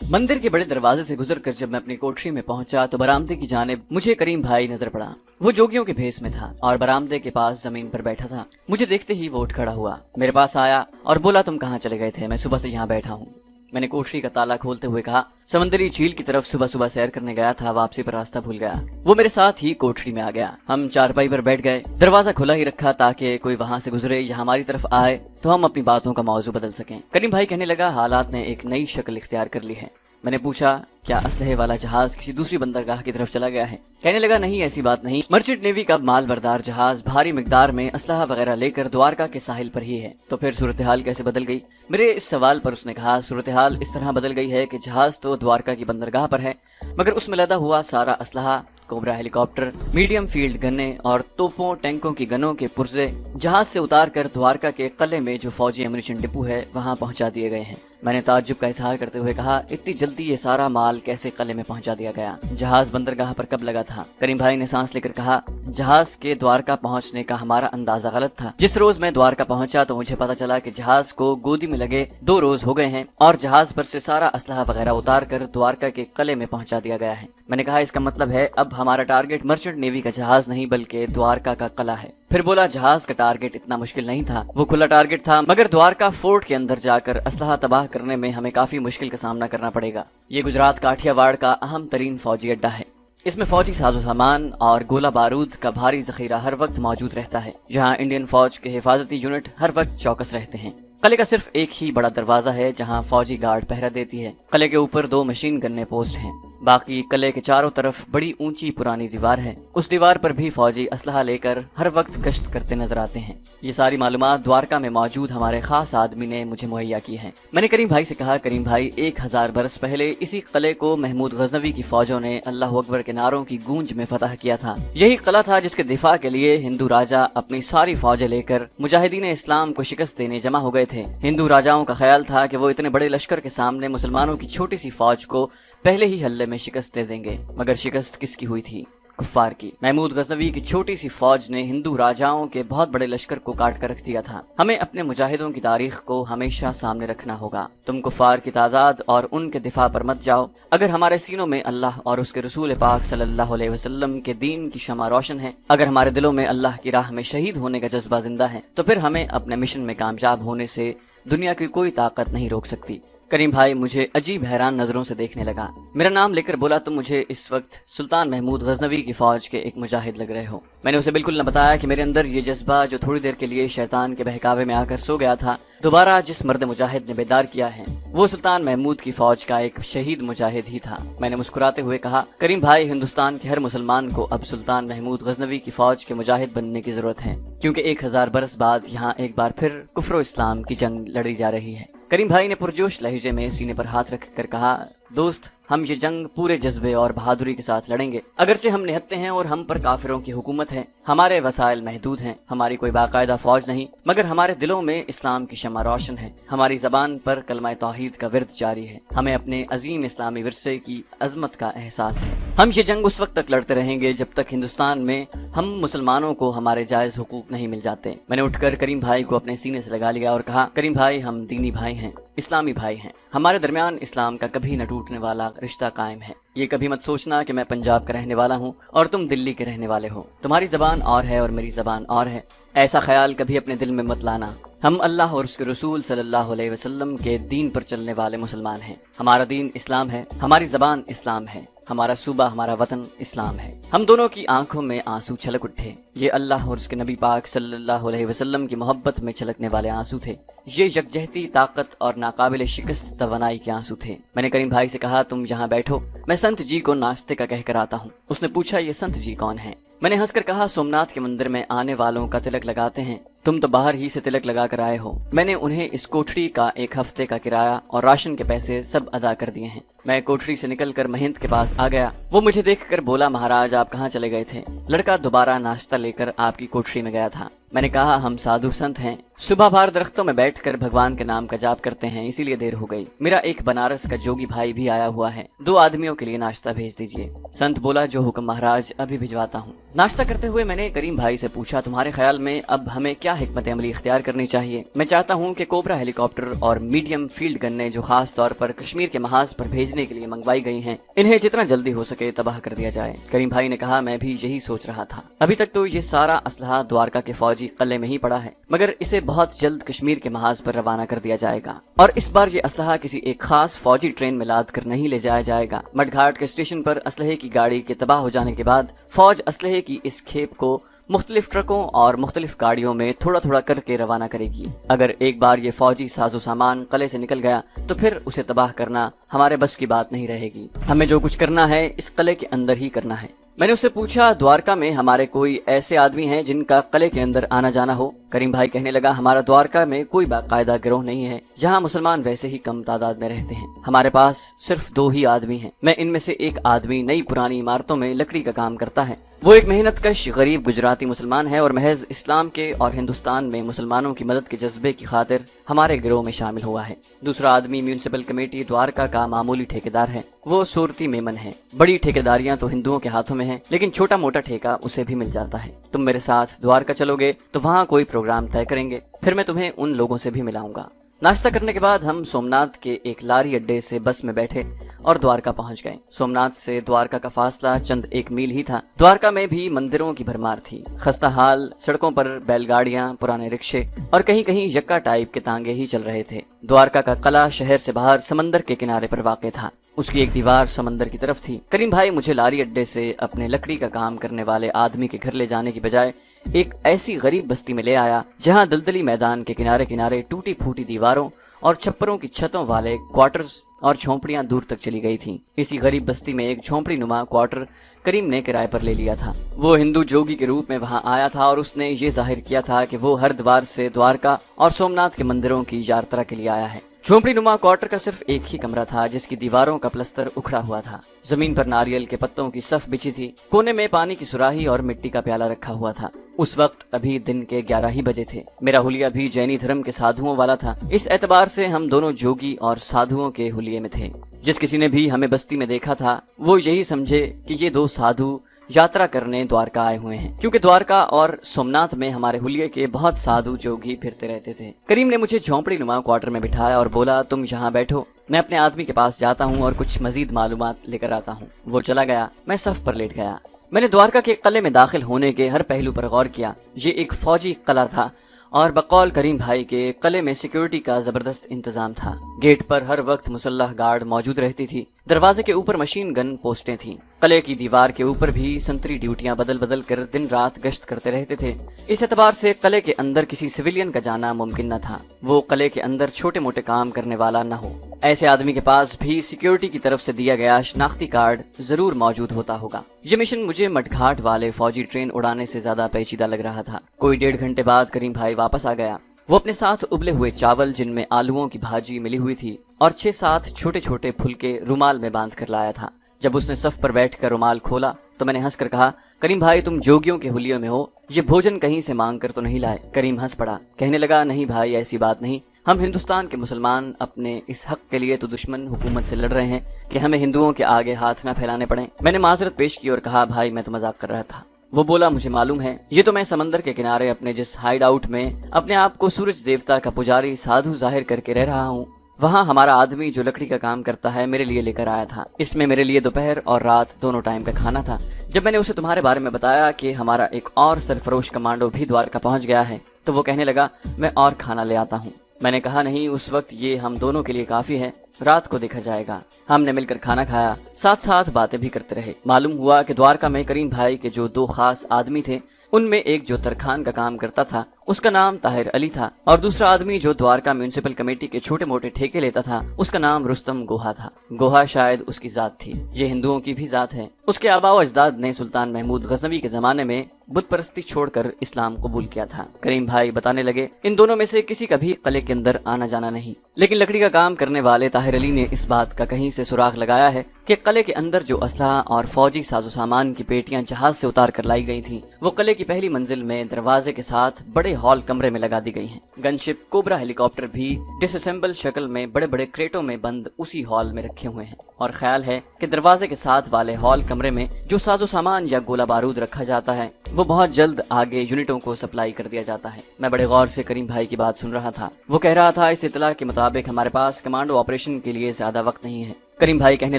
मंदिर के बड़े दरवाजे से गुजरकर जब मैं अपनी कोठरी में पहुंचा तो बरामदे की जानिब मुझे करीम भाई नजर पड़ा। वो जोगियों के भेष में था और बरामदे के पास जमीन पर बैठा था। मुझे देखते ही वो उठ खड़ा हुआ, मेरे पास आया और बोला, तुम कहाँ चले गए थे? मैं सुबह से यहाँ बैठा हूँ। मैंने कोठरी का ताला खोलते हुए कहा, समंदरी झील की तरफ सुबह सुबह सैर करने गया था, वापसी पर रास्ता भूल गया। वो मेरे साथ ही कोठरी में आ गया। हम चारपाई पर बैठ गए, दरवाजा खुला ही रखा ताकि कोई वहां से गुजरे या हमारी तरफ आए तो हम अपनी बातों का मौजू बदल सकें। करीम भाई कहने लगा, हालात ने एक नई शक्ल इख्तियार कर ली है। मैंने पूछा, क्या असलहे वाला जहाज किसी दूसरी बंदरगाह की तरफ चला गया है? कहने लगा, नहीं, ऐसी बात नहीं। मर्चेंट नेवी का माल बरदार जहाज भारी मिकदार में असलहा वगैरह लेकर द्वारका के साहिल पर ही है। तो फिर सूरत हाल कैसे बदल गई? मेरे इस सवाल पर उसने कहा, सूरत हाल इस तरह बदल गई है कि जहाज तो द्वारका की बंदरगाह पर है, मगर उसमें लदा हुआ सारा असलहा, कोबरा हेलीकॉप्टर, मीडियम फील्ड गन्ने और तोपों टैंकों की गनों के पुर्जे जहाज से उतार कर द्वारका के किले में जो फौजी एमुनिशन डिपो है वहां पहुंचा दिए गए हैं। मैंने ताज्जुब का इजहार करते हुए कहा, इतनी जल्दी ये सारा माल कैसे किले में पहुंचा दिया गया? जहाज बंदरगाह पर कब लगा था? करीम भाई ने सांस लेकर कहा, जहाज के द्वारका पहुंचने का हमारा अंदाजा गलत था। जिस रोज मैं द्वारका पहुंचा तो मुझे पता चला कि जहाज को गोदी में लगे 2 रोज हो गए हैं और जहाज पर से सारा असलहा वगैरह उतार कर द्वारका के किले में पहुंचा दिया गया है। मैंने कहा, इसका मतलब है अब हमारा टारगेट मर्चेंट नेवी का जहाज नहीं बल्कि द्वारका का किला है। फिर बोला, जहाज का टारगेट इतना मुश्किल नहीं था, वो खुला टारगेट था, मगर द्वारका फोर्ट के अंदर जाकर असलहा तबाह करने में हमें काफी मुश्किल का सामना करना पड़ेगा। ये गुजरात काठियावाड़ का अहम तरीन फौजी अड्डा है। इसमें फौजी साजो सामान और गोला बारूद का भारी जखीरा हर वक्त मौजूद रहता है, जहाँ इंडियन फौज के हिफाजती यूनिट हर वक्त चौकस रहते हैं। किले का सिर्फ एक ही बड़ा दरवाजा है जहाँ फौजी गार्ड पहरा देती है। किले के ऊपर 2 मशीन गन्ने पोस्ट हैं। बाकी किले के चारों तरफ बड़ी ऊंची पुरानी दीवार है। उस दीवार पर भी फौजी असलहा लेकर हर वक्त गश्त करते नजर आते हैं। ये सारी मालूमात द्वारका में मौजूद हमारे खास आदमी ने मुझे मुहैया की है। मैंने करीम भाई से कहा, करीम भाई, 1000 बरस पहले इसी किले को महमूद गजनवी की फौजों ने अल्लाह अकबर के नारों की गूंज में फतह किया था। यही किला था जिसके दिफा के लिए हिंदू राजा अपनी सारी फौजें लेकर मुजाहिदीन इस्लाम को शिकस्त देने जमा हो गए थे। हिंदू राजाओं का ख्याल था कि वो इतने बड़े लश्कर के सामने मुसलमानों की छोटी सी फौज को पहले ही हल्ले में शिकस्त दे देंगे, मगर शिकस्त किसकी हुई थी? कुफ्फार की। महमूद गजनवी की छोटी सी फौज ने हिंदू राजाओं के बहुत बड़े लश्कर को काट कर रख दिया था। हमें अपने मुजाहिदों की तारीख को हमेशा सामने रखना होगा। तुम कुफ्फार की तादाद और उनके दिफा पर मत जाओ। अगर हमारे सीनों में अल्लाह और उसके रसूल पाक सल्लल्लाहु अलैहि वसल्लम के दीन की शमा रोशन है, अगर हमारे दिलों में अल्लाह की राह में शहीद होने का जज्बा जिंदा है, तो फिर हमें अपने मिशन में कामयाब होने से दुनिया की कोई ताकत नहीं रोक सकती। करीम भाई मुझे अजीब हैरान नजरों से देखने लगा। मेरा नाम लेकर बोला, तुम मुझे इस वक्त सुल्तान महमूद गजनवी की फौज के एक मुजाहिद लग रहे हो। मैंने उसे बिल्कुल न बताया कि मेरे अंदर ये जज्बा जो थोड़ी देर के लिए शैतान के बहकावे में आकर सो गया था, दोबारा जिस मर्द मुजाहिद ने बेदार किया है वो सुल्तान महमूद की फौज का एक शहीद मुजाहिद ही था। मैंने मुस्कुराते हुए कहा, करीम भाई, हिंदुस्तान के हर मुसलमान को अब सुल्तान महमूद गजनवी की फौज के मुजाहिद बनने की जरूरत है, क्योंकि 1000 बरस बाद यहाँ एक बार फिर कुफ्र इस्लाम की जंग लड़ी जा रही है। करीम भाई ने पुरजोश लहजे में सीने पर हाथ रख कर कहा, दोस्त, हम ये जंग पूरे जज्बे और बहादुरी के साथ लड़ेंगे। अगरचे हम निहत्ते हैं और हम पर काफिरों की हुकूमत है, हमारे वसाइल महदूद हैं, हमारी कोई बाकायदा फौज नहीं, मगर हमारे दिलों में इस्लाम की शमा रोशन है, हमारी जबान पर कलमा तौहीद का विर्द जारी है, हमें अपने अजीम इस्लामी विरसे की अजमत का एहसास है। हम ये जंग उस वक्त तक लड़ते रहेंगे जब तक हिंदुस्तान में हम मुसलमानों को हमारे जायज हुकूक नहीं मिल जाते। मैंने उठकर करीम भाई को अपने सीने से लगा लिया और कहा, करीम भाई, हम दीनी भाई हैं, इस्लामी भाई हैं, हमारे दरमियान इस्लाम का कभी न टूटने वाला रिश्ता कायम है। ये कभी मत सोचना कि मैं पंजाब का रहने वाला हूँ और तुम दिल्ली के रहने वाले हो, तुम्हारी जबान और है और मेरी जबान और है, ऐसा ख्याल कभी अपने दिल में मत लाना। हम अल्लाह और उसके रसूल सल्लल्लाहु अलैहि वसल्लम के दीन पर चलने वाले मुसलमान हैं। हमारा दीन इस्लाम है, हमारी जबान इस्लाम है, हमारा सूबा, हमारा वतन इस्लाम है। हम दोनों की आंखों में आंसू छलक उठे। ये अल्लाह और उसके नबी पाक सल्लल्लाहु अलैहि वसल्लम की मोहब्बत में छलकने वाले आंसू थे। ये यकजहती, ताकत और नाकाबिल शिकस्त तवानाई के आंसू थे। मैंने करीम भाई से कहा, तुम यहाँ बैठो, मैं संत जी को नाश्ते का कहकर आता हूँ। उसने पूछा, ये संत जी कौन है? मैंने हंसकर कहा, सोमनाथ के मंदिर में आने वालों का तिलक लगाते हैं, तुम तो बाहर ही से तिलक लगा कर आए हो। मैंने उन्हें इस कोठरी का 1 हफ्ते का किराया और राशन के पैसे सब अदा कर दिए हैं। मैं कोठरी से निकलकर महंत के पास आ गया। वो मुझे देखकर बोला, महाराज आप कहाँ चले गए थे? लड़का दोबारा नाश्ता लेकर आपकी कोठरी में गया था। मैंने कहा, हम साधु संत हैं, सुबह बार दरख्तों में बैठकर भगवान के नाम का जाप करते हैं, इसीलिए देर हो गई। मेरा एक बनारस का जोगी भाई भी आया हुआ है, 2 आदमियों के लिए नाश्ता भेज दीजिए। संत बोला, जो हुक्म महाराज, अभी भिजवाता हूँ। नाश्ता करते हुए मैंने करीम भाई से पूछा, तुम्हारे ख्याल में अब हमें क्या हिकमत अमली इख्तियार करनी चाहिए? मैं चाहता हूँ कि कोबरा हेलीकॉप्टर और मीडियम फील्ड गन्ने जो खास तौर पर कश्मीर के महाज पर भेजने के लिए मंगवाई गई हैं, इन्हें जितना जल्दी हो सके तबाह कर दिया जाए। करीम भाई ने कहा, मैं भी यही सोच रहा था। अभी तक तो ये सारा असलहा द्वारका के फौजी कल्ले में ही पड़ा है, मगर इसे बहुत जल्द कश्मीर के महाज पर रवाना कर दिया जाएगा। और इस बार ये असलहा किसी एक खास फौजी ट्रेन में लाद कर नहीं ले जाया जाएगा। मडघाट के स्टेशन पर असलहे की गाड़ी के तबाह हो जाने के बाद फौज असलहे की इस खेप को मुख्तलिफ ट्रकों और मुख्तलिफ गाड़ियों में थोड़ा थोड़ा करके रवाना करेगी। अगर एक बार ये फौजी साजो सामान कले से निकल गया तो फिर उसे तबाह करना हमारे बस की बात नहीं रहेगी। हमें जो कुछ करना है इस कले के अंदर ही करना है। मैंने उससे पूछा, द्वारका में हमारे कोई ऐसे आदमी हैं जिनका कले के अंदर आना जाना हो? करीम भाई कहने लगा, हमारा द्वारका में कोई बाकायदा गिरोह नहीं है, जहाँ मुसलमान वैसे ही कम तादाद में रहते हैं। हमारे पास सिर्फ 2 ही आदमी हैं। मैं इनमें से एक आदमी नई पुरानी इमारतों में लकड़ी का काम करता है। वो एक मेहनत कश गरीब गुजराती मुसलमान है और महज इस्लाम के और हिंदुस्तान में मुसलमानों की मदद के जज्बे की खातिर हमारे गिरोह में शामिल हुआ है। दूसरा आदमी म्यूनिसिपल कमेटी द्वारका का मामूली ठेकेदार है। वो सूरती मेमन है। बड़ी ठेकेदारियां तो हिंदुओं के हाथों में हैं, लेकिन छोटा मोटा ठेका उसे भी मिल जाता है। तुम मेरे साथ द्वारका चलोगे तो वहाँ कोई प्रोग्राम तय करेंगे, फिर मैं तुम्हें उन लोगों से भी मिलाऊंगा। नाश्ता करने के बाद हम सोमनाथ के एक लारी अड्डे से बस में बैठे और द्वारका पहुंच गए। सोमनाथ से द्वारका का फासला चंद 1 मील ही था। द्वारका में भी मंदिरों की भरमार थी। खस्ता हाल सड़कों पर बैलगाड़ियां, पुराने रिक्शे और कहीं कहीं यक्का टाइप के तांगे ही चल रहे थे। द्वारका का कला शहर से बाहर समंदर के किनारे पर वाक़ था। उसकी एक दीवार समंदर की तरफ थी। करीम भाई मुझे लारी अड्डे से अपने लकड़ी का काम करने वाले आदमी के घर ले जाने की बजाय एक ऐसी गरीब बस्ती में ले आया जहां दलदली मैदान के किनारे किनारे टूटी फूटी दीवारों और छप्परों की छतों वाले क्वार्टर्स और झोंपड़ियां दूर तक चली गई थीं। इसी गरीब बस्ती में एक झोंपड़ी नुमा क्वार्टर करीम ने किराए पर ले लिया था। वो हिंदू जोगी के रूप में वहां आया था और उसने ये जाहिर किया था कि वो हरिद्वार से द्वारका और सोमनाथ के मंदिरों की यात्रा के लिए आया है। झोंपड़ी नुमा क्वार्टर का सिर्फ एक ही कमरा था जिसकी दीवारों का प्लस्तर उखड़ा हुआ था। जमीन पर नारियल के पत्तों की सफ बिछी थी। कोने में पानी की सुराही और मिट्टी का प्याला रखा हुआ था। उस वक्त अभी दिन के 11 ही बजे थे। मेरा हुलिया भी जैनी धर्म के साधुओं वाला था। इस एतबार से हम दोनों जोगी और साधुओं के हुलिये में थे। जिस किसी ने भी हमें बस्ती में देखा था वो यही समझे कि ये 2 साधु यात्रा करने द्वारका आए हुए हैं, क्योंकि द्वारका और सोमनाथ में हमारे हुलिये के बहुत साधु जोगी फिरते रहते थे। करीम ने मुझे झोंपड़ी नुमा क्वार्टर में बिठाया और बोला, तुम यहाँ बैठो, मैं अपने आदमी के पास जाता हूँ और कुछ मजीद मालूमात लेकर आता हूँ। वो चला गया। मैं सफ पर लेट गया। मैंने द्वारका के कले में दाखिल होने के हर पहलू पर गौर किया। ये एक फौजी कला था और बकौल करीम भाई के कले में सिक्योरिटी का जबरदस्त इंतजाम था। गेट पर हर वक्त मुसल्लह गार्ड मौजूद रहती थी। दरवाजे के ऊपर मशीन गन पोस्टें थीं। कले की दीवार के ऊपर भी संतरी ड्यूटियां बदल बदल कर दिन रात गश्त करते रहते थे। इस एतबार से कले के अंदर किसी सिविलियन का जाना मुमकिन न था। वो कले के अंदर छोटे मोटे काम करने वाला न हो। ऐसे आदमी के पास भी सिक्योरिटी की तरफ से दिया गया शनाख्ती कार्ड जरूर मौजूद होता होगा। ये मिशन मुझे मडघाट वाले फौजी ट्रेन उड़ाने से ज्यादा पेचीदा लग रहा था। कोई 1.5 घंटे बाद करीम भाई वापस आ गया। वो अपने साथ उबले हुए चावल जिनमें आलूओं की भाजी मिली हुई थी और 6-7 छोटे छोटे फुलके रुमाल में बांध कर लाया था। जब उसने सफ पर बैठकर रुमाल खोला तो मैंने हंसकर कहा, करीम भाई तुम जोगियों के हुलियों में हो, ये भोजन कहीं से मांग कर तो नहीं लाए? करीम हंस पड़ा। कहने लगा, नहीं भाई ऐसी बात नहीं, हम हिंदुस्तान के मुसलमान अपने इस हक के लिए तो दुश्मन हुकूमत से लड़ रहे हैं कि हमें हिंदुओं के आगे हाथ न फैलाने पड़े। मैंने माजरत पेश की और कहा, भाई मैं तो मजाक कर रहा था। वो बोला, मुझे मालूम है, ये तो मैं समंदर के किनारे अपने जिस हाइड आउट में अपने आप को सूरज देवता का पुजारी साधु जाहिर करके रह रहा हूँ, वहाँ हमारा आदमी जो लकड़ी का काम करता है मेरे लिए लेकर आया था। इसमें मेरे लिए दोपहर और रात दोनों टाइम का खाना था। जब मैंने उसे तुम्हारे बारे में बताया कि हमारा एक और सरफरोश कमांडो भी द्वारका पहुंच गया है तो वो कहने लगा, मैं और खाना ले आता हूँ। मैंने कहा, नहीं, उस वक्त ये हम दोनों के लिए काफी है, रात को देखा जाएगा। हमने मिलकर खाना खाया, साथ साथ बातें भी करते रहे। मालूम हुआ कि द्वारका में करीम भाई के जो 2 खास आदमी थे उनमें एक जो तरखान का काम करता था اس کا نام طاہر علی تھا، اور دوسرا آدمی جو دوارکا میونسپل کمیٹی کے چھوٹے موٹے ٹھیکے لیتا تھا اس کا نام رستم گوہا تھا۔ گوہا شاید اس کی ذات تھی، یہ ہندوؤں کی بھی ذات ہے۔ اس کے آباء و اجداد نے سلطان محمود غزنوی کے زمانے میں بت پرستی چھوڑ کر اسلام قبول کیا تھا۔ کریم بھائی بتانے لگے ان دونوں میں سے کسی کا بھی قلعے کے اندر آنا جانا نہیں، لیکن لکڑی کا کام کرنے والے طاہر علی نے اس بات کا کہیں سے سراغ لگایا ہے کہ قلعے کے اندر جو اسلحہ اور فوجی ساز و سامان کی پیٹیاں جہاز سے اتار کر لائی گئی تھیں وہ قلعے کی پہلی منزل میں دروازے کے ساتھ بڑے ہال کمرے میں لگا دی گئی ہیں۔ گن شپ کوبرا ہیلی کاپٹر بھی ڈس اسمبل شکل میں بڑے بڑے کریٹوں میں بند اسی ہال میں رکھے ہوئے ہیں، اور خیال ہے کہ دروازے کے ساتھ والے ہال کمرے میں جو ساز و سامان یا گولہ بارود رکھا جاتا ہے وہ بہت جلد آگے یونٹوں کو سپلائی کر دیا جاتا ہے۔ میں بڑے غور سے کریم بھائی کی بات سن رہا تھا۔ وہ کہہ رہا تھا اس اطلاع کے مطابق ہمارے پاس کمانڈو آپریشن کے لیے زیادہ وقت نہیں ہے۔ کریم بھائی کہنے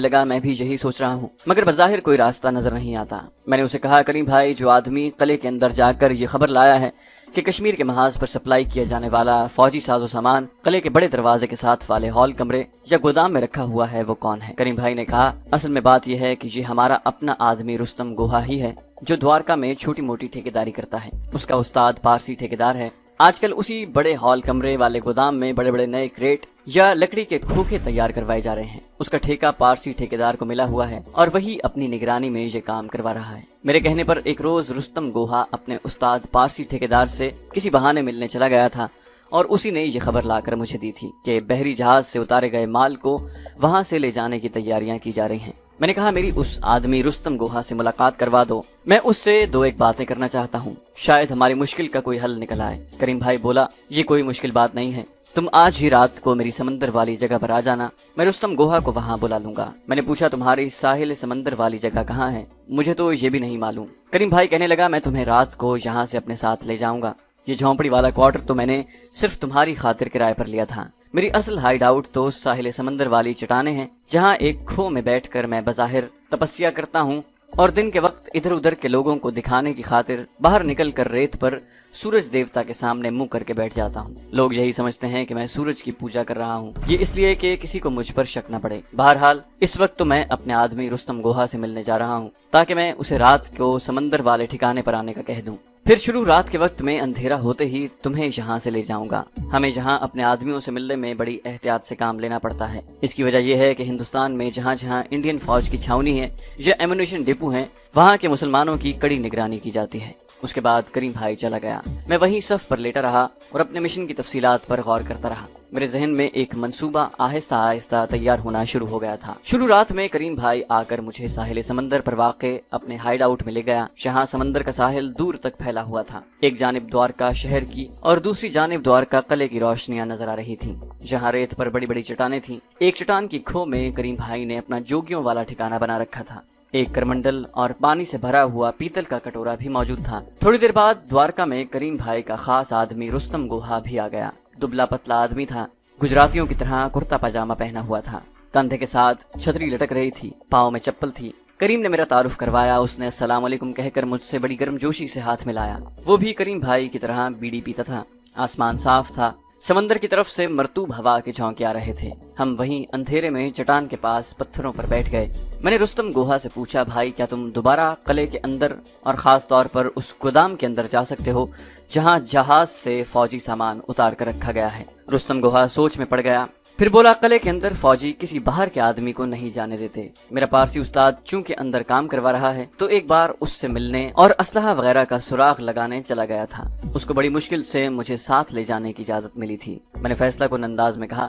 لگا میں بھی یہی سوچ رہا ہوں، مگر بظاہر کوئی راستہ نظر نہیں آتا۔ میں نے اسے کہا کریم بھائی جو آدمی قلعے کے اندر جا کر یہ خبر لایا ہے کہ کشمیر کے محاذ پر سپلائی کیا جانے والا فوجی ساز و سامان قلعے کے بڑے دروازے کے ساتھ والے ہال کمرے یا گودام میں رکھا ہوا ہے وہ کون ہے؟ کریم بھائی نے کہا اصل میں بات یہ ہے کہ یہ ہمارا اپنا آدمی رستم گوہا ہی ہے جو دوارکا میں چھوٹی موٹی ٹھیکیداری کرتا ہے۔ اس کا استاد پارسی ٹھیکیدار ہے۔ آج کل اسی بڑے ہال کمرے والے گودام میں بڑے بڑے نئے کریٹ یا لکڑی کے کھوکھے تیار کروائے جا رہے ہیں۔ اس کا ٹھیکہ پارسی ٹھیکیدار کو ملا ہوا ہے اور وہی اپنی نگرانی میں یہ کام کروا رہا ہے۔ میرے کہنے پر ایک روز رستم گوہا اپنے استاد پارسی ٹھیکیدار سے کسی بہانے ملنے چلا گیا تھا اور اسی نے یہ خبر لا کر مجھے دی تھی کہ بحری جہاز سے اتارے گئے مال کو وہاں سے لے جانے کی تیاریاں کی جا رہی ہیں۔ میں نے کہا میری اس آدمی رستم گوہا سے ملاقات کروا دو، میں اس سے دو ایک باتیں کرنا چاہتا ہوں، شاید ہماری مشکل کا کوئی حل نکل آئے۔ کریم بھائی بولا یہ کوئی مشکل بات نہیں ہے، تم آج ہی رات کو میری سمندر والی جگہ پر آ جانا، میں رستم گوہا کو وہاں بلا لوں گا۔ میں نے پوچھا تمہاری ساحل سمندر والی جگہ کہاں ہے؟ مجھے تو یہ بھی نہیں معلوم۔ کریم بھائی کہنے لگا میں تمہیں رات کو یہاں سے اپنے ساتھ لے جاؤں گا، یہ جھونپڑی والا کوارٹر تو میں نے صرف تمہاری خاطر کرائے پر لیا تھا، میری اصل ہائیڈ آؤٹ تو ساحل سمندر والی چٹانیں ہیں جہاں ایک کھو میں بیٹھ کر میں بظاہر تپسیا کرتا ہوں اور دن کے وقت ادھر ادھر کے لوگوں کو دکھانے کی خاطر باہر نکل کر ریت پر سورج دیوتا کے سامنے منہ کر کے بیٹھ جاتا ہوں۔ لوگ یہی سمجھتے ہیں کہ میں سورج کی پوجا کر رہا ہوں، یہ اس لیے کہ کسی کو مجھ پر شک نہ پڑے۔ بہرحال اس وقت تو میں اپنے آدمی رستم گوہا سے ملنے جا رہا ہوں تاکہ میں اسے رات کو سمندر والے ٹھکانے پر آنے کا کہہ دوں، پھر شروع رات کے وقت میں اندھیرا ہوتے ہی تمہیں یہاں سے لے جاؤں گا۔ ہمیں یہاں اپنے آدمیوں سے ملنے میں بڑی احتیاط سے کام لینا پڑتا ہے، اس کی وجہ یہ ہے کہ ہندوستان میں جہاں جہاں انڈین فوج کی چھاونی ہے یا ایمونیشن ڈپو ہیں وہاں کے مسلمانوں کی کڑی نگرانی کی جاتی ہے۔ اس کے بعد کریم بھائی چلا گیا، میں وہیں صف پر لیٹا رہا اور اپنے مشن کی تفصیلات پر غور کرتا رہا۔ میرے ذہن میں ایک منصوبہ آہستہ آہستہ تیار ہونا شروع ہو گیا تھا۔ شروع رات میں کریم بھائی آ کر مجھے ساحل سمندر پر واقع اپنے ہائیڈ آؤٹ میں لے گیا، جہاں سمندر کا ساحل دور تک پھیلا ہوا تھا۔ ایک جانب دوارکا شہر کی اور دوسری جانب دوارکا قلعے کی روشنیاں نظر آ رہی تھیں، جہاں ریت پر بڑی بڑی چٹانیں تھیں۔ ایک چٹان کی کھو میں کریم بھائی نے اپنا جوگیوں والا ٹھکانہ بنا رکھا تھا، ایک کرمنڈل اور پانی سے بھرا ہوا پیتل کا کٹورا بھی موجود تھا۔ تھوڑی دیر بعد دوارکا میں کریم بھائی کا خاص آدمی رستم گوہا بھی آ گیا۔ دبلا پتلا آدمی تھا، گجراتیوں کی طرح کرتا پاجامہ پہنا ہوا تھا، کندھے کے ساتھ چھتری لٹک رہی تھی، پاؤں میں چپل تھی۔ کریم نے میرا تعارف کروایا، اس نے السلام علیکم کہہ کر مجھ سے بڑی گرم جوشی سے ہاتھ ملایا۔ وہ بھی کریم بھائی کی طرح بیڑی پیتا تھا۔ آسمان صاف تھا، سمندر کی طرف سے مرطوب ہوا کے جھونکے آ رہے تھے۔ ہم وہیں اندھیرے میں چٹان کے پاس پتھروں پر بیٹھ گئے۔ میں نے رستم گوہا سے پوچھا بھائی کیا تم دوبارہ قلعے کے اندر اور خاص طور پر اس گودام کے اندر جا سکتے ہو جہاں جہاز سے فوجی سامان اتار کر رکھا گیا ہے؟ رستم گوہا سوچ میں پڑ گیا، پھر بولا قلعے کے اندر فوجی کسی باہر کے آدمی کو نہیں جانے دیتے۔ میرا پارسی استاد چونکہ اندر کام کروا رہا ہے تو ایک بار اس سے ملنے اور اسلحہ وغیرہ کا سراغ لگانے چلا گیا تھا، اس کو بڑی مشکل سے مجھے ساتھ لے جانے کی اجازت ملی تھی۔ میں نے فیصلہ کن انداز میں کہا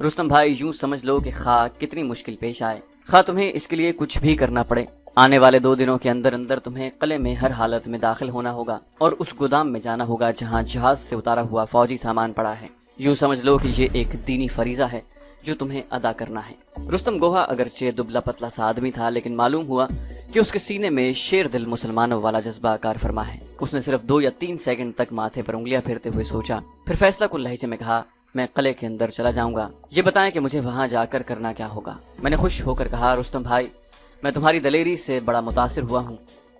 رستم بھائی یوں سمجھ لو کہ خواہ کتنی مشکل پیش آئے، خواہ تمہیں اس کے لیے کچھ بھی کرنا پڑے، آنے والے 2 دنوں کے اندر اندر تمہیں قلعے میں ہر حالت میں داخل ہونا ہوگا اور اس گودام میں جانا ہوگا جہاں جہاز سے اتارا ہوا فوجی سامان پڑا ہے۔ یوں سمجھ لو کہ یہ ایک دینی فریضہ ہے جو تمہیں ادا کرنا ہے۔ رستم گوہا اگرچہ دبلا پتلا سا آدمی تھا لیکن معلوم ہوا کہ اس کے سینے میں شیر دل مسلمانوں والا جذبہ کار فرما ہے۔ اس نے صرف 2 یا 3 سیکنڈ تک ماتھے پر انگلیاں پھیرتے ہوئے سوچا، پھر فیصلہ کن لہجے میں کہا میں قلعے کے اندر چلا جاؤں گا، یہ بتائیں کہ مجھے وہاں جا کر کرنا کیا ہوگا؟ میں نے خوش ہو کر کہا رستم بھائی میں تمہاری دلیری سے بڑا متاثر ہوا ہوں،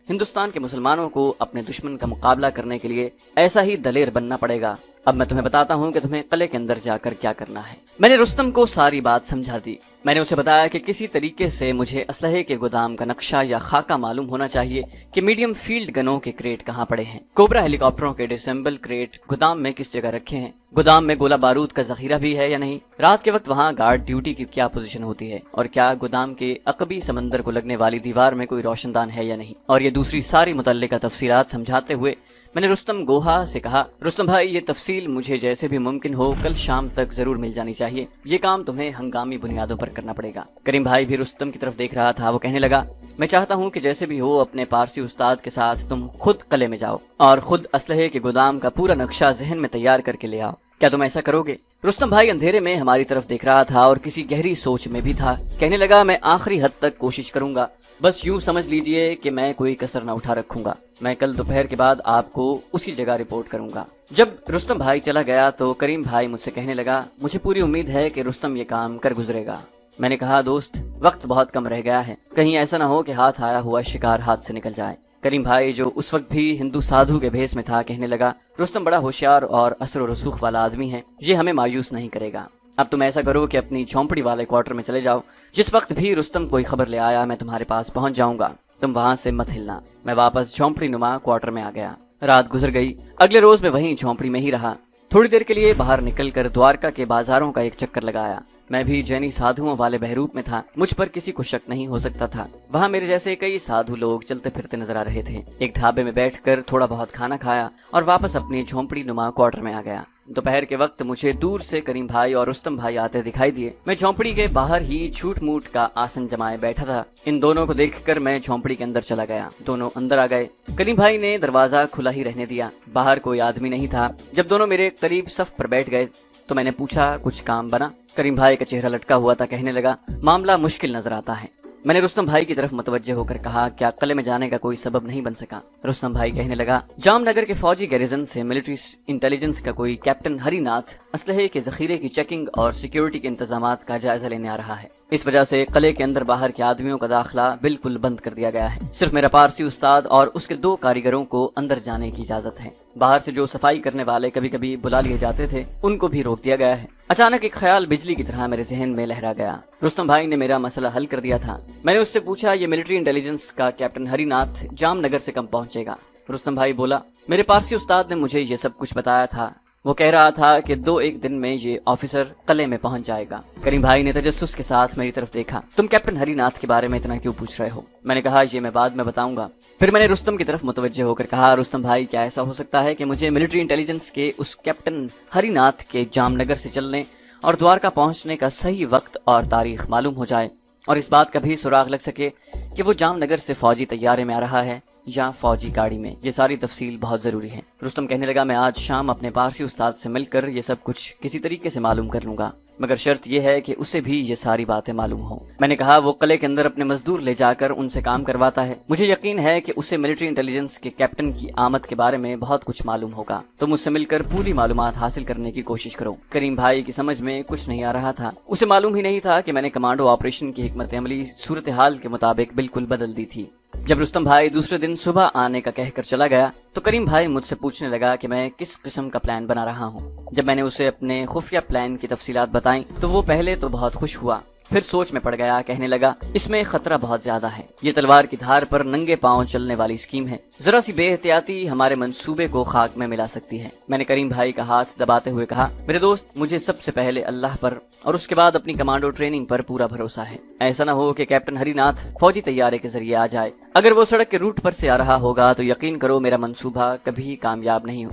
ہندوستان کے مسلمانوں کو اپنے دشمن کا مقابلہ کرنے کے لیے ایسا ہی دلیر بننا پڑے گا اب میں تمہیں بتاتا ہوں کہ تمہیں قلعے کے اندر جا کر کیا کرنا ہے۔ میں نے رستم کو ساری بات سمجھا دی۔ میں نے اسے بتایا کہ کسی طریقے سے مجھے اسلحے کے گودام کا نقشہ یا خاکہ معلوم ہونا چاہیے کہ میڈیم فیلڈ گنوں کے کریٹ کہاں پڑے ہیں، کوبرا ہیلی کاپٹروں کے ڈسمبل کریٹ گودام میں کس جگہ رکھے ہیں، گودام میں گولہ بارود کا ذخیرہ بھی ہے یا نہیں، رات کے وقت وہاں گارڈ ڈیوٹی کی کیا پوزیشن ہوتی ہے، اور کیا گودام کے عقبی سمندر کو لگنے والی دیوار میں کوئی روشن دان ہے یا نہیں، اور یہ دوسری ساری متعلقہ تفصیلات سمجھاتے ہوئے میں نے رستم گوہا سے کہا، رستم بھائی یہ تفصیل مجھے جیسے بھی ممکن ہو کل شام تک ضرور مل جانی چاہیے، یہ کام تمہیں ہنگامی بنیادوں پر کرنا پڑے گا۔ کریم بھائی بھی رستم کی طرف دیکھ رہا تھا۔ وہ کہنے لگا، میں چاہتا ہوں کہ جیسے بھی ہو اپنے پارسی استاد کے ساتھ تم خود قلعے میں جاؤ اور خود اسلحے کے گودام کا پورا نقشہ ذہن میں تیار کر کے لے آؤ۔ کیا تم ایسا کرو گے؟ رستم بھائی اندھیرے میں ہماری طرف دیکھ رہا تھا اور کسی گہری سوچ میں بھی تھا۔ کہنے لگا، میں آخری حد تک کوشش کروں گا، بس یوں سمجھ لیجئے کہ میں کوئی کسر نہ اٹھا رکھوں گا۔ میں کل دوپہر کے بعد آپ کو اسی جگہ رپورٹ کروں گا۔ جب رستم بھائی چلا گیا تو کریم بھائی مجھ سے کہنے لگا، مجھے پوری امید ہے کہ رستم یہ کام کر گزرے گا۔ میں نے کہا، دوست وقت بہت کم رہ گیا ہے، کہیں ایسا نہ ہو کہ ہاتھ آیا ہوا شکار ہاتھ سے نکل جائے۔ کریم بھائی جو اس وقت بھی ہندو سادھو کے بھیس میں تھا کہنے لگا، رستم بڑا ہوشیار اور اثر و رسوخ والا آدمی ہے، یہ ہمیں مایوس نہیں کرے گا۔ اب تم ایسا کرو کہ اپنی جھونپڑی والے کوارٹر میں چلے جاؤ، جس وقت بھی رستم کوئی خبر لے آیا میں تمہارے پاس پہنچ جاؤں گا، تم وہاں سے مت ہلنا۔ میں واپس جھونپڑی نما کوارٹر میں آ گیا۔ رات گزر گئی، اگلے روز میں وہیں جھونپڑی میں ہی رہا۔ تھوڑی دیر کے لیے باہر نکل کر دوارکا کے بازاروں کا ایک چکر لگایا۔ میں بھی جینی سادھوؤں والے بہروپ میں تھا، مجھ پر کسی کو شک نہیں ہو سکتا تھا۔ وہاں میرے جیسے کئی سادھو لوگ چلتے پھرتے نظر آ رہے تھے۔ ایک ڈھابے میں بیٹھ کر تھوڑا بہت کھانا کھایا اور واپس اپنی جھونپڑی نما کوارٹر میں آ گیا۔ دوپہر کے وقت مجھے دور سے کریم بھائی اور رستم بھائی آتے دکھائی دیے۔ میں جھونپڑی کے باہر ہی جھوٹ موٹ کا آسن جمائے بیٹھا تھا۔ ان دونوں کو دیکھ کر میں جھونپڑی کے اندر چلا گیا۔ دونوں اندر آ گئے۔ کریم بھائی نے دروازہ کھلا ہی رہنے دیا، باہر کوئی آدمی نہیں تھا۔ جب دونوں میرے قریب صف پر بیٹھ گئے تو میں نے پوچھا، کچھ کام بنا؟ کریم بھائی کا چہرہ لٹکا ہوا تھا، کہنے لگا، معاملہ مشکل نظر آتا ہے۔ میں نے رستم بھائی کی طرف متوجہ ہو کر کہا، کیا قلعے میں جانے کا کوئی سبب نہیں بن سکا؟ رستم بھائی کہنے لگا، جام نگر کے فوجی گیریزن سے ملٹری انٹیلیجنس کا کوئی کیپٹن ہری ناتھ اسلحے کے ذخیرے کی چیکنگ اور سیکیورٹی کے انتظامات کا جائزہ لینے آ رہا ہے۔ اس وجہ سے قلعے کے اندر باہر کے آدمیوں کا داخلہ بالکل بند کر دیا گیا ہے۔ صرف میرا پارسی استاد اور اس کے 2 کاریگروں کو اندر جانے کی اجازت ہے۔ باہر سے جو صفائی کرنے والے کبھی کبھی بلا لیے جاتے تھے ان کو بھی روک دیا گیا ہے۔ اچانک ایک خیال بجلی کی طرح میرے ذہن میں لہرا گیا۔ رستم بھائی نے میرا مسئلہ حل کر دیا تھا۔ میں نے اس سے پوچھا، یہ ملٹری انٹیلیجنس کا کیپٹن ہری ناتھ جام نگر سے کم پہنچے گا؟ رستم بھائی بولا، میرے پارسی استاد نے مجھے یہ سب کچھ بتایا تھا، وہ کہہ رہا تھا کہ 2-1 دن میں یہ آفیسر قلعے میں پہنچ جائے گا۔ کریم بھائی نے تجسس کے ساتھ میری طرف دیکھا، تم کیپٹن ہری ناتھ کے بارے میں اتنا کیوں پوچھ رہے ہو؟ میں نے کہا، یہ میں بعد میں بتاؤں گا۔ پھر میں نے رستم کی طرف متوجہ ہو کر کہا، رستم بھائی کیا ایسا ہو سکتا ہے کہ مجھے ملٹری انٹیلیجنس کے اس کیپٹن ہری ناتھ کے جام نگر سے چلنے اور دوارکا پہنچنے کا صحیح وقت اور تاریخ معلوم ہو جائے، اور اس بات کا بھی سراغ لگ سکے کہ وہ جام نگر سے فوجی طیارے میں آ رہا ہے یا فوجی گاڑی میں؟ یہ ساری تفصیل بہت ضروری ہے۔ رستم کہنے لگا، میں آج شام اپنے پارسی استاد سے مل کر یہ سب کچھ کسی طریقے سے معلوم کر لوں گا، مگر شرط یہ ہے کہ اسے بھی یہ ساری باتیں معلوم ہوں۔ میں نے کہا، وہ قلعے کے اندر اپنے مزدور لے جا کر ان سے کام کرواتا ہے، مجھے یقین ہے کہ اسے ملٹری انٹیلیجنس کے کیپٹن کی آمد کے بارے میں بہت کچھ معلوم ہوگا، تم اس سے مل کر پوری معلومات حاصل کرنے کی کوشش کرو۔ کریم بھائی کی سمجھ میں کچھ نہیں آ رہا تھا، اسے معلوم ہی نہیں تھا کہ میں نے کمانڈو آپریشن کی حکمت عملی صورتحال کے مطابق بالکل بدل دی تھی۔ جب رستم بھائی دوسرے دن صبح آنے کا کہہ کر چلا گیا تو کریم بھائی مجھ سے پوچھنے لگا کہ میں کس قسم کا پلان بنا رہا ہوں۔ جب میں نے اسے اپنے خفیہ پلان کی تفصیلات بتائیں تو وہ پہلے تو بہت خوش ہوا، پھر سوچ میں پڑ گیا، کہنے لگا، اس میں خطرہ بہت زیادہ ہے، یہ تلوار کی دھار پر ننگے پاؤں چلنے والی اسکیم ہے، ذرا سی بے احتیاطی ہمارے منصوبے کو خاک میں ملا سکتی ہے۔ میں نے کریم بھائی کا ہاتھ دباتے ہوئے کہا، میرے دوست، مجھے سب سے پہلے اللہ پر اور اس کے بعد اپنی کمانڈو ٹریننگ پر پورا بھروسہ ہے۔ ایسا نہ ہو کہ کیپٹن ہری ناتھ فوجی طیارے کے ذریعے آ جائے، اگر وہ سڑک کے روٹ پر سے آ رہا ہوگا تو یقین کرو میرا منصوبہ کبھی کامیاب نہیں ہو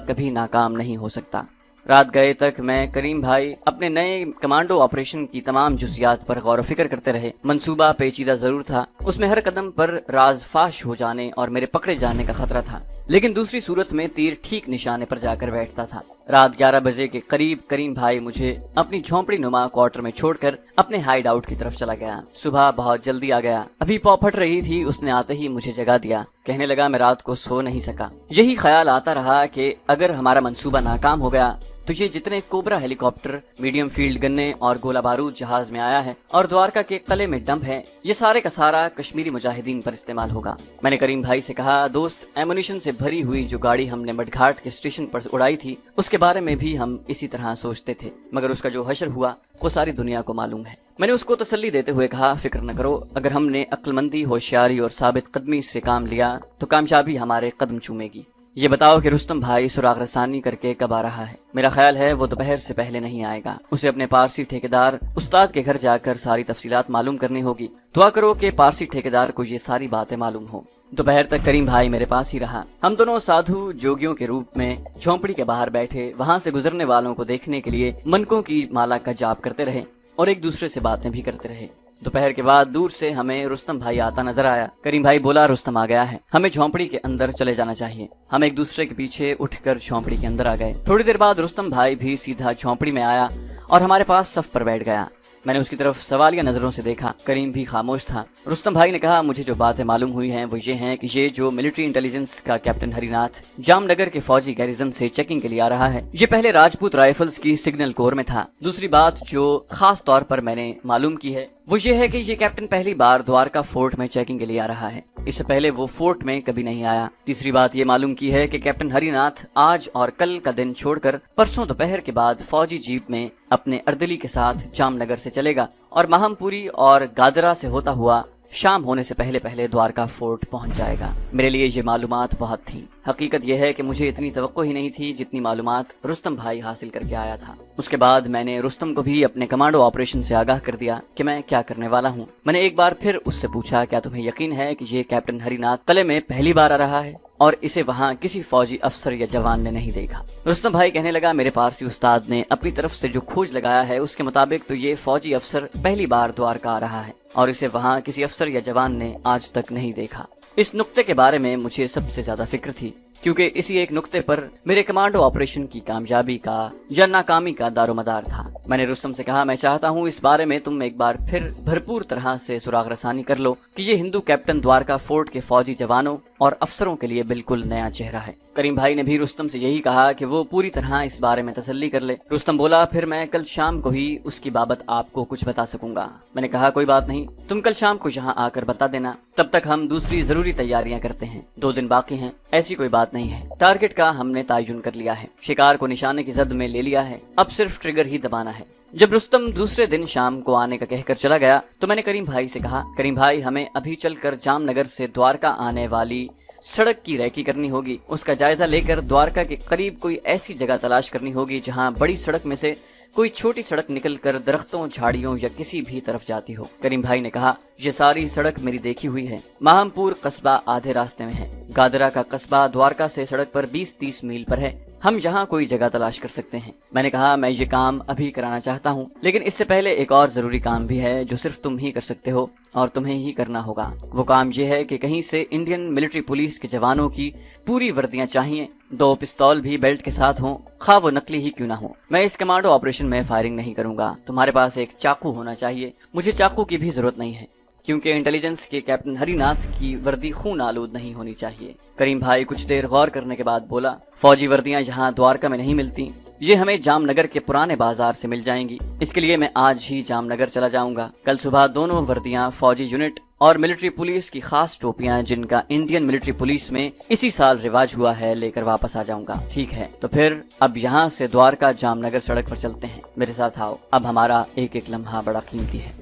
کبھی ناکام نہیں ہو سکتا۔ رات گئے تک میں کریم بھائی اپنے نئے کمانڈو آپریشن کی تمام جزیات پر غور و فکر کرتے رہے۔ منصوبہ پیچیدہ ضرور تھا، اس میں ہر قدم پر راز فاش ہو جانے اور میرے پکڑے جانے کا خطرہ تھا، لیکن دوسری صورت میں تیر ٹھیک نشانے پر جا کر بیٹھتا تھا۔ رات 11 بجے کے قریب کریم بھائی مجھے اپنی جھونپڑی نما کوارٹر میں چھوڑ کر اپنے ہائیڈ آؤٹ کی طرف چلا گیا۔ صبح بہت جلدی آ گیا، ابھی پاؤ پھٹ رہی تھی، اس نے آتے ہی مجھے جگا دیا۔ کہنے لگا، میں رات کو سو نہیں سکا، یہی خیال آتا رہا کہ اگر ہمارا منصوبہ ناکام ہو گیا तो ये जितने कोबरा हेलीकॉप्टर, मीडियम फील्ड गन्ने और गोला बारूद जहाज में आया है और द्वारका के कले में डंप है, ये सारे का सारा कश्मीरी मुजाहिदीन पर इस्तेमाल होगा। मैंने करीम भाई से कहा, दोस्त, एमुनिशन से भरी हुई जो गाड़ी हमने मडघाट के स्टेशन पर उड़ाई थी उसके बारे में भी हम इसी तरह सोचते थे, मगर उसका जो हशर हुआ वो सारी दुनिया को मालूम है। मैंने उसको तसल्ली देते हुए कहा, फिक्र न करो, अगर हमने अक्लमंदी, होशियारी और साबित कदमी से काम लिया तो कामयाबी हमारे कदम चूमेगी। ये बताओ कि रुस्तम भाई सुराग रसानी करके कब आ रहा है? मेरा ख्याल है वो दोपहर से पहले नहीं आएगा। उसे अपने पारसी ठेकेदार उस्ताद के घर जाकर सारी तफसीलात मालूम करनी होगी। दुआ करो कि पारसी ठेकेदार को ये सारी बातें मालूम हो। दोपहर तक करीम भाई मेरे पास ही रहा। हम दोनों साधु जोगियों के रूप में झोंपड़ी के बाहर बैठे वहाँ से गुजरने वालों को देखने के लिए मनकों की माला का जाप करते रहे और एक दूसरे से बातें भी करते रहे। दोपहर के बाद दूर से हमें रुस्तम भाई आता नजर आया। करीम भाई बोला, रुस्तम आ गया है, हमें झोंपड़ी के अंदर चले जाना चाहिए। हम एक दूसरे के पीछे उठकर झोंपड़ी के अंदर आ गए। थोड़ी देर बाद रुस्तम भाई भी सीधा झोंपड़ी में आया और हमारे पास सफ पर बैठ गया। मैंने उसकी तरफ सवालिया नजरों से देखा। करीम भी खामोश था। रुस्तम भाई ने कहा, मुझे जो बातें मालूम हुई हैं वो ये हैं कि ये जो मिलिट्री इंटेलिजेंस का कैप्टन हरिनाथ जामनगर के फौजी गैरिजन से चेकिंग के लिए आ रहा है, ये पहले राजपूत राइफल्स की सिग्नल कोर में था। दूसरी बात जो खास तौर पर मैंने मालूम की है वो ये है कि ये कैप्टन पहली बार द्वारका फोर्ट में चेकिंग के लिए आ रहा है। इससे पहले वो फोर्ट में कभी नहीं आया। तीसरी बात ये मालूम की है कि कैप्टन हरिनाथ आज और कल का दिन छोड़कर परसों दोपहर के बाद फौजी जीप में अपने अर्दली के साथ जामनगर से चलेगा और महामपुरी और गादरा से होता हुआ शाम होने से पहले पहले द्वारका फोर्ट पहुंच जाएगा। मेरे लिए ये मालूमात बहुत थी। हकीकत यह है कि मुझे इतनी तवक्को ही नहीं थी जितनी मालूमात रुस्तम भाई हासिल करके आया था। उसके बाद मैंने रुस्तम को भी अपने कमांडो ऑपरेशन से आगाह कर दिया कि मैं क्या करने वाला हूँ। मैंने एक बार फिर उससे पूछा, क्या तुम्हें यकीन है कि ये कैप्टन हरिनाथ कले में पहली बार आ रहा है और इसे वहाँ किसी फौजी अफसर या जवान ने नहीं देखा? रुस्तम भाई कहने लगा, मेरे पारसी उस्ताद ने अपनी तरफ से जो खोज लगाया है उसके मुताबिक तो ये फौजी अफसर पहली बार द्वारका आ रहा है और इसे वहाँ किसी अफसर या जवान ने आज तक नहीं देखा। इस नुक्ते के बारे में मुझे सबसे ज्यादा फिक्र थी, क्योंकि इसी एक नुक्ते पर मेरे कमांडो ऑपरेशन की कामयाबी का या नाकामी का दारोमदार था। मैंने रुस्तम से कहा, मैं चाहता हूँ इस बारे में तुम एक बार फिर भरपूर तरह से सुराग रसानी कर लो कि ये हिंदू कैप्टन द्वारका फोर्ट के फौजी जवानों और अफसरों के लिए बिल्कुल नया चेहरा है। करीम भाई ने भी रुस्तम से यही कहा कि वो पूरी तरह इस बारे में तसल्ली कर ले। रुस्तम बोला, फिर मैं कल शाम को ही उसकी बाबत आपको कुछ बता सकूंगा। मैंने कहा, कोई बात नहीं, तुम कल शाम को यहाँ आकर बता देना, तब तक हम दूसरी जरूरी तैयारियां करते हैं। 2 दिन बाकी हैं, ऐसी कोई बात नहीं है। टारगेट का हमने तयन कर लिया है, शिकार को निशाने की जद में ले लिया है, अब सिर्फ ट्रिगर ही दबाना है। जब रुस्तम दूसरे दिन शाम को आने का कहकर चला गया तो मैंने करीम भाई से कहा, करीम भाई, हमें अभी चलकर जामनगर से द्वारका आने वाली सड़क की रेकी करनी होगी। उसका जायजा लेकर द्वारका के करीब कोई ऐसी जगह तलाश करनी होगी जहां बड़ी सड़क में से कोई छोटी सड़क निकलकर दरख्तों, झाड़ियों या किसी भी तरफ जाती हो। करीम भाई ने कहा, ये सारी सड़क मेरी देखी हुई है। महामपुर कस्बा आधे रास्ते में है, गादरा का कस्बा द्वारका से सड़क पर 20-30 मील पर है। हम यहाँ कोई जगह तलाश कर सकते हैं। मैंने कहा, मैं ये काम अभी कराना चाहता हूँ, लेकिन इससे पहले एक और जरूरी काम भी है जो सिर्फ तुम ही कर सकते हो और तुम्हें ही करना होगा। वो काम ये है कि कहीं से इंडियन मिलिट्री पुलिस के जवानों की पूरी वर्दियां चाहिए, 2 पिस्तौल भी बेल्ट के साथ हों, खा वो नकली ही क्यों ना हो। मैं इस कमांडो ऑपरेशन में फायरिंग नहीं करूंगा। तुम्हारे पास एक चाकू होना चाहिए। मुझे चाकू की भी जरूरत नहीं है, क्योंकि इंटेलिजेंस के कैप्टन हरिनाथ की वर्दी खून आलूद नहीं होनी चाहिए। करीम भाई कुछ देर गौर करने के बाद बोला, फौजी वर्दियां यहाँ द्वारका में नहीं मिलती, ये हमें जामनगर के पुराने बाजार से मिल जाएंगी। इसके लिए मैं आज ही जामनगर चला जाऊंगा। कल सुबह दोनों वर्दियां फौजी यूनिट और मिलिट्री पुलिस की खास टोपियां जिनका इंडियन मिलिट्री पुलिस में इसी साल रिवाज हुआ है लेकर वापस आ जाऊंगा। ठीक है, तो फिर अब यहाँ से द्वारका जामनगर सड़क पर चलते हैं। मेरे साथ आओ, अब हमारा एक एक लम्हा बड़ा कीमती है।